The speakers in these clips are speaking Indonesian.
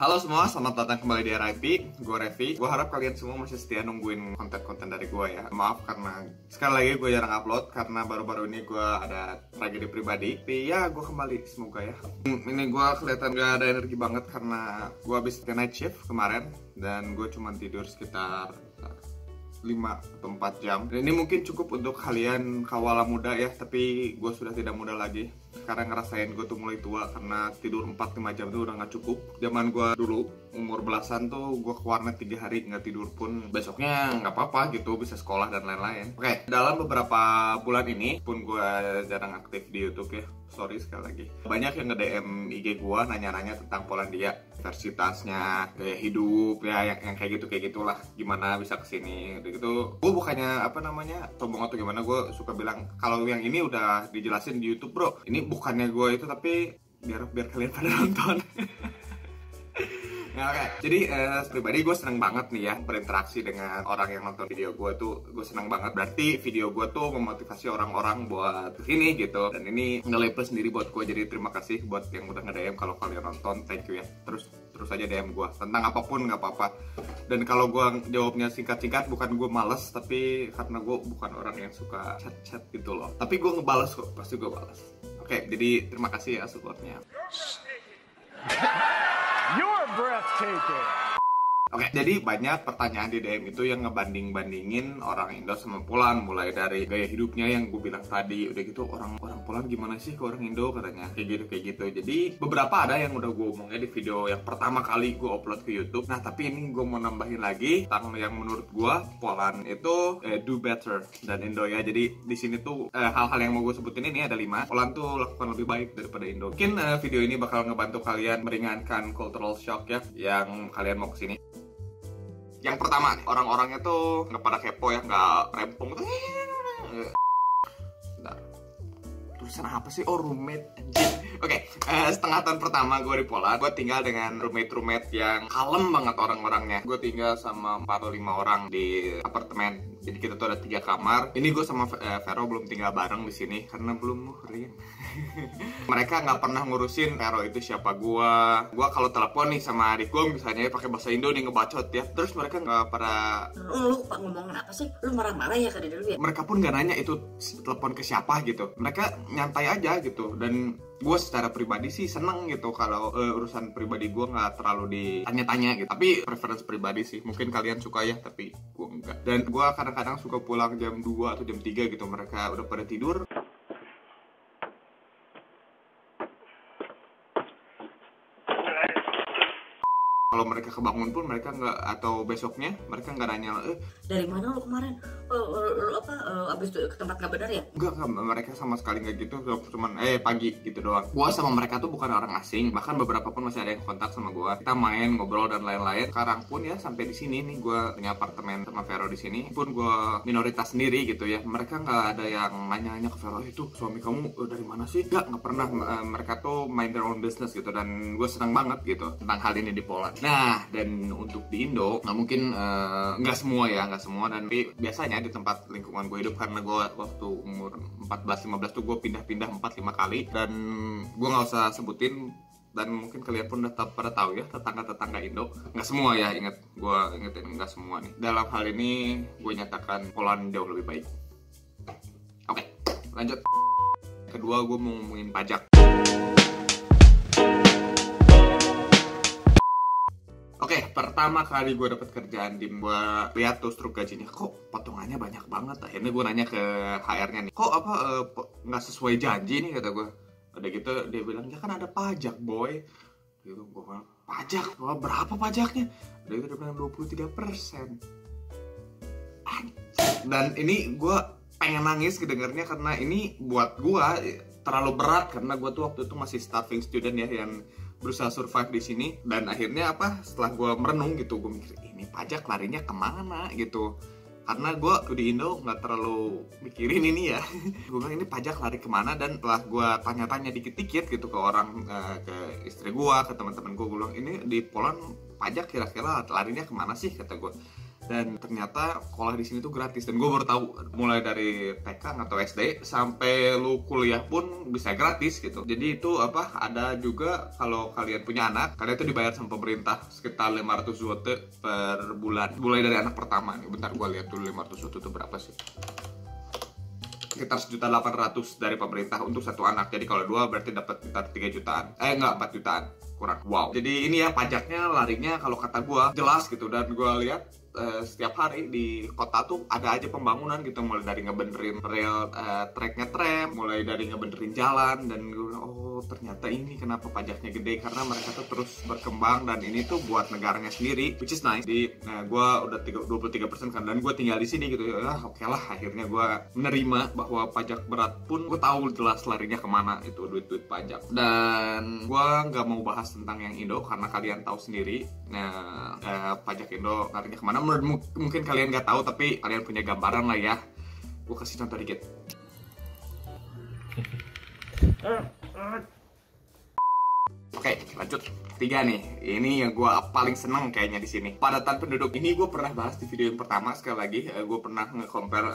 Halo semua, selamat datang kembali di RIP. Gue Revi. Gue harap kalian semua masih setia nungguin konten-konten dari gue ya. Maaf karena sekali lagi gue jarang upload karena baru-baru ini gue ada tragedi pribadi. Tapi ya gue kembali, semoga ya. Ini gue kelihatan gak ada energi banget karena gue habis night shift kemarin dan gue cuma tidur sekitar 5 atau 4 jam. Dan ini mungkin cukup untuk kalian kawala muda ya, tapi gue sudah tidak muda lagi. Sekarang ngerasain gue tuh mulai tua karena tidur 4-5 jam tuh udah gak cukup. Zaman gue dulu umur belasan tuh gue ke warnet 3 hari gak tidur pun besoknya gak apa-apa gitu, bisa sekolah dan lain-lain. Oke, dalam beberapa bulan ini pun gue jarang aktif di YouTube ya. Sorry sekali lagi. Banyak yang nge-DM IG gue nanya-nanya tentang Polandia, universitasnya, gaya hidup ya, yang kayak gitulah, gimana bisa kesini gitu. Gue bukannya sombong atau gimana, gue suka bilang kalau yang ini udah dijelasin di YouTube bro. Ini bukannya gue itu, tapi biar kalian pada nonton. Ya, oke. Jadi pribadi gue seneng banget nih ya berinteraksi dengan orang yang nonton video gue tuh. Gue seneng banget, berarti video gue tuh memotivasi orang-orang buat kesini gitu. Dan ini nilai plus sendiri buat gue. Jadi terima kasih buat yang udah nge-DM. Kalau kalian nonton, thank you ya. Terus aja DM gue tentang apapun, nggak apa-apa. Dan kalau gue jawabnya singkat-singkat, bukan gue males, tapi karena gue bukan orang yang suka chat-chat gitu loh. Tapi gue ngebales kok, pasti gue balas. Oke, jadi terima kasih ya supportnya. You're breathtaking. Oke, jadi banyak pertanyaan di DM itu yang ngebanding-bandingin orang Indo sama Poland. Mulai dari gaya hidupnya yang gue bilang tadi. Udah gitu, orang Poland gimana sih ke orang Indo katanya. Kayak gitu. Jadi beberapa ada yang udah gue omongnya di video yang pertama kali gue upload ke YouTube. Nah, tapi ini gue mau nambahin lagi tentang yang menurut gue Poland itu do better dan Indo ya. Jadi di sini tuh hal-hal yang mau gue sebutin ini ada 5. Poland tuh lakukan lebih baik daripada Indo. Mungkin video ini bakal ngebantu kalian meringankan cultural shock ya yang kalian mau kesini. Yang pertama nih, orang-orangnya tuh nggak pada kepo ya, nggak rempong tuh. Bentar. Tulisan apa sih? Oh, roommate. Oke, setengah tahun pertama gue di Poland, gue tinggal dengan roommate yang kalem banget orang-orangnya. Gue tinggal sama 4 atau 5 orang di apartemen. Jadi kita tuh ada 3 kamar. Ini gue sama Vero belum tinggal bareng di sini karena belum muhrim. Mereka nggak pernah ngurusin Vero itu siapa gue. Gue kalau telepon nih sama adik gue misalnya pakai bahasa Indo nih ngebacot ya. Terus mereka nggak pada. Lu pak ngomongin apa sih? Lu marah-marah ya ke diri lu ya? Mereka pun nggak nanya itu telepon ke siapa gitu. Mereka nyantai aja gitu. Dan gue secara pribadi sih seneng gitu kalau urusan pribadi gue nggak terlalu ditanya-tanya gitu. Tapi preference pribadi sih, mungkin kalian suka ya, tapi gue enggak. Dan gue kadang-kadang suka pulang jam 2 atau jam 3 gitu, mereka udah pada tidur. Kalau mereka kebangun pun mereka nggak, atau besoknya mereka nggak nanya Dari mana lu kemarin? Abis itu ke tempat nggak benar ya? Enggak, mereka sama sekali nggak gitu, cuman pagi gitu doang. Gua sama mereka tuh bukan orang asing, bahkan beberapa pun masih ada yang kontak sama gua. Kita main, ngobrol dan lain-lain. Sekarang pun ya sampai di sini nih gua punya apartemen sama Vero di sini. Pun gua minoritas sendiri gitu ya. Mereka nggak ada yang nanya-nanya ke Vero, itu suami kamu dari mana sih? Nggak pernah. Mereka tuh mind their own business gitu, dan gue senang banget gitu tentang hal ini di Poland. Nah, dan untuk di Indo, nggak mungkin nggak semua, dan biasanya di tempat lingkungan gue hidup, karena gue waktu umur 14-15 tuh gue pindah-pindah 4-5 kali, dan gue nggak usah sebutin, dan mungkin kalian pun udah pada tahu ya tetangga-tetangga Indo. Nggak semua ya, gue ingetin nggak semua nih. Dalam hal ini gue nyatakan Poland jauh lebih baik. Oke, lanjut. Kedua, gue mau ngomongin pajak. Oke, pertama kali gue dapet kerjaan di, gue lihat tuh struk gajinya, kok potongannya banyak banget. Akhirnya gue nanya ke HR-nya nih, kok nggak sesuai janji nih, kata gue. Udah gitu dia bilang, ya kan ada pajak boy. Gitu gue bilang, pajak? Berapa pajaknya? Udah gitu dia bilang 23%. Dan ini gue pengen nangis kedengarnya, karena ini buat gue terlalu berat, karena gue tuh waktu itu masih starving student ya, yang berusaha survive di sini. Dan akhirnya setelah gue merenung gitu, gue mikir ini pajak larinya kemana gitu, karena gue di Indo nggak terlalu mikirin ini ya. Gue bilang ini pajak lari kemana, dan setelah gue tanya-tanya dikit-dikit gitu ke orang, ke istri gue, ke teman-teman gue bilang ini di Poland pajak kira-kira larinya kemana sih, kata gue. Dan ternyata sekolah di sini tuh gratis. Dan gue baru tahu mulai dari TK atau SD sampai lu kuliah pun bisa gratis gitu. Jadi itu ada juga kalau kalian punya anak, kalian tuh dibayar sama pemerintah sekitar 500 zloty per bulan. Mulai dari anak pertama nih. Bentar gue lihat dulu 500 zloty itu berapa sih. Sekitar 1.800.000 dari pemerintah untuk satu anak. Jadi kalau 2 berarti dapat sekitar 3 jutaan. Enggak, 4 jutaan. Kurang. Wow. Jadi ini ya pajaknya larinya kalau kata gua jelas gitu. Dan gua lihat setiap hari di kota tuh ada aja pembangunan gitu, mulai dari ngebenerin rel treknya tram, mulai dari ngebenerin jalan. Dan gue ternyata ini kenapa pajaknya gede, karena mereka tuh terus berkembang dan ini tuh buat negaranya sendiri, which is nice. Di gue udah 23% kan, dan gue tinggal di sini gitu ya. Oke lah, akhirnya gue menerima bahwa pajak berat pun gue tahu jelas larinya kemana itu duit pajak. Dan gue nggak mau bahas tentang yang Indo karena kalian tahu sendiri pajak Indo larinya kemana. Mungkin kalian nggak tahu, tapi kalian punya gambaran lah ya. Gue kasih contoh dikit. Oke, lanjut. 3 nih. Ini yang gue paling seneng kayaknya di sini. Padatan penduduk. Ini gue pernah bahas di video yang pertama. Sekali lagi, gue pernah nge-compare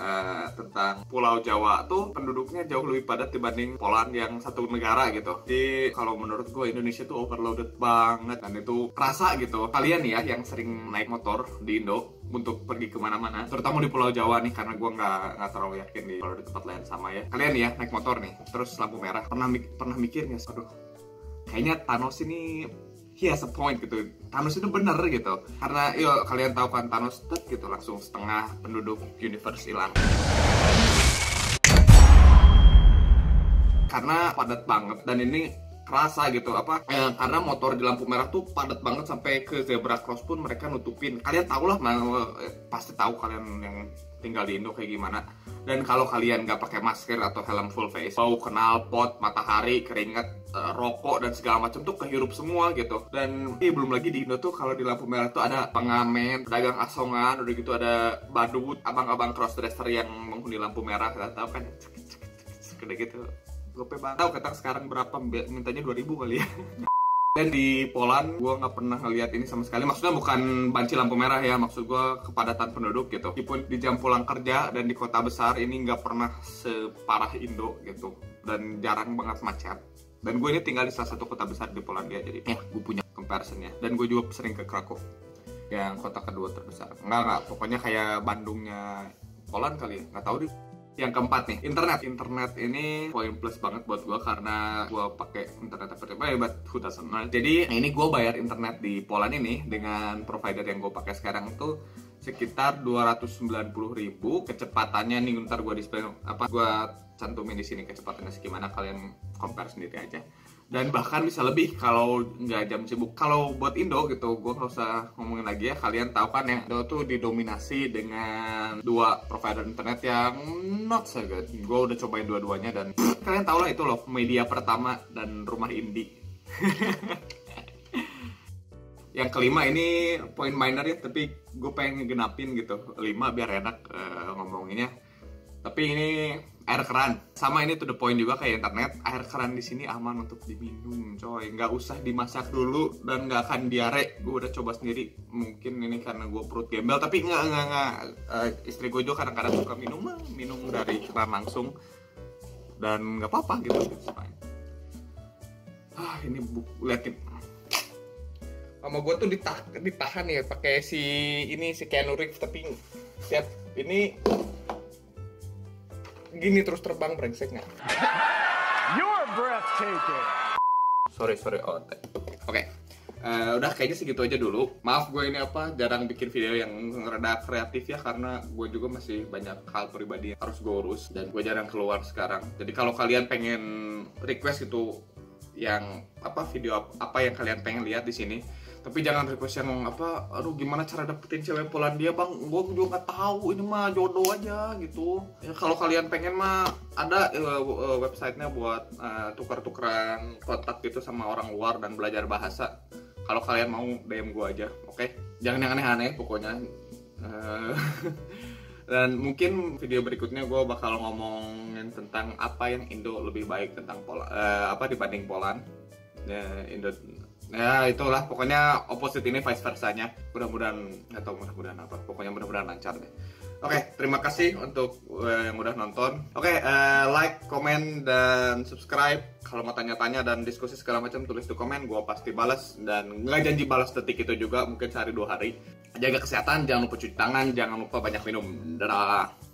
tentang Pulau Jawa tuh penduduknya jauh lebih padat dibanding Poland yang satu negara gitu. Jadi kalau menurut gue Indonesia tuh overloaded banget, dan itu kerasa gitu. Kalian ya yang sering naik motor di Indo untuk pergi kemana-mana, terutama di Pulau Jawa nih, karena gue nggak terlalu yakin kalau di tempat lain sama ya. Kalian ya naik motor nih, terus lampu merah, pernah mikir nggak? Aduh, kayaknya Thanos ini he has a point gitu. Thanos itu bener gitu. Karena kalian tahu kan Thanos gitu langsung setengah penduduk universe hilang. Karena padat banget, dan ini kerasa gitu karena motor di lampu merah tuh padat banget sampai ke zebra cross pun mereka nutupin. Kalian tahu lah, pasti tahu kalian yang tinggal di Indo kayak gimana. Dan kalau kalian nggak pakai masker atau helm full face, bau knalpot, matahari, keringat, rokok dan segala macam tuh kehirup semua gitu. Dan belum lagi di Indo tuh kalau di lampu merah tuh ada pengamen, pedagang asongan, udah gitu ada badut, abang-abang crossdresser yang menghuni lampu merah. Kalian tahu kan, udah gitu gope banget. Tahu kata sekarang berapa, mintanya 2.000 kali ya. Dan di Poland, gue nggak pernah ngeliat ini sama sekali. Maksudnya bukan banci lampu merah ya, maksud gue kepadatan penduduk gitu. Meskipun di jam pulang kerja dan di kota besar, ini nggak pernah separah Indo gitu. Dan jarang banget macet. Dan gue ini tinggal di salah satu kota besar di Polandia, jadi gue punya comparisonnya. Dan gue juga sering ke Krakow, yang kota kedua terbesar. Nggak, pokoknya kayak Bandungnya Poland kali ya, nggak tahu deh. Yang keempat nih, internet ini poin plus banget buat gue, karena gue pakai internet but who doesn't know. Jadi ini gue bayar internet di Poland ini dengan provider yang gue pakai sekarang tuh sekitar 290.000. Kecepatannya nih ntar gue display gue cantumin di sini kecepatannya segimana, kalian compare sendiri aja. Dan bahkan bisa lebih kalau nggak jam sibuk. Kalau buat Indo gitu, gue nggak usah ngomongin lagi ya. Kalian tahu kan yang Indo tuh didominasi dengan 2 provider internet yang not so good. Gue udah cobain dua-duanya dan kalian tau lah itu loh, media pertama dan rumah indie. Yang kelima ini poin minor ya, tapi gue pengen ngegenapin gitu 5 biar enak ngomonginnya. Tapi ini air keran, sama ini to the point juga kayak internet. Air keran di sini aman untuk diminum, coy. Nggak usah dimasak dulu dan nggak akan diare. Gue udah coba sendiri. Mungkin ini karena gue perut gembel, tapi nggak. Istri gue juga kadang-kadang suka minum dari keran langsung, dan nggak apa-apa gitu. Ini liatin. Sama gue tuh ditahan ya pakai si Keanu Reeves, tapi siap ini gini terus terbang brengseknya. You're breathtaking. Sorry. Oke. Udah kayaknya segitu aja dulu. Maaf gue ini jarang bikin video yang rada kreatif ya, karena gue juga masih banyak hal pribadi yang harus gue urus dan gue jarang keluar sekarang. Jadi kalau kalian pengen request itu yang video apa yang kalian pengen lihat di sini, tapi jangan request yang aduh gimana cara dapetin cewek Polandia bang, gue juga nggak tahu, ini mah jodoh aja gitu ya. Kalau kalian pengen mah ada websitenya buat tukar-tukeran kontak gitu sama orang luar dan belajar bahasa. Kalau kalian mau DM gue aja, oke? Jangan yang aneh-aneh pokoknya. Dan mungkin video berikutnya gue bakal ngomongin tentang apa yang Indo lebih baik tentang dibanding Poland. Ya itulah pokoknya opposite ini vice versanya. Mudah-mudahan atau mudah-mudahan apa? Pokoknya mudah-mudahan lancar deh. Oke, terima kasih untuk yang udah nonton. Oke, like, komen, dan subscribe. Kalau mau tanya-tanya dan diskusi segala macam tulis di komen, gue pasti balas. Dan nggak janji balas detik itu juga, mungkin sehari 2 hari. Jaga kesehatan, jangan lupa cuci tangan, jangan lupa banyak minum. Dadah.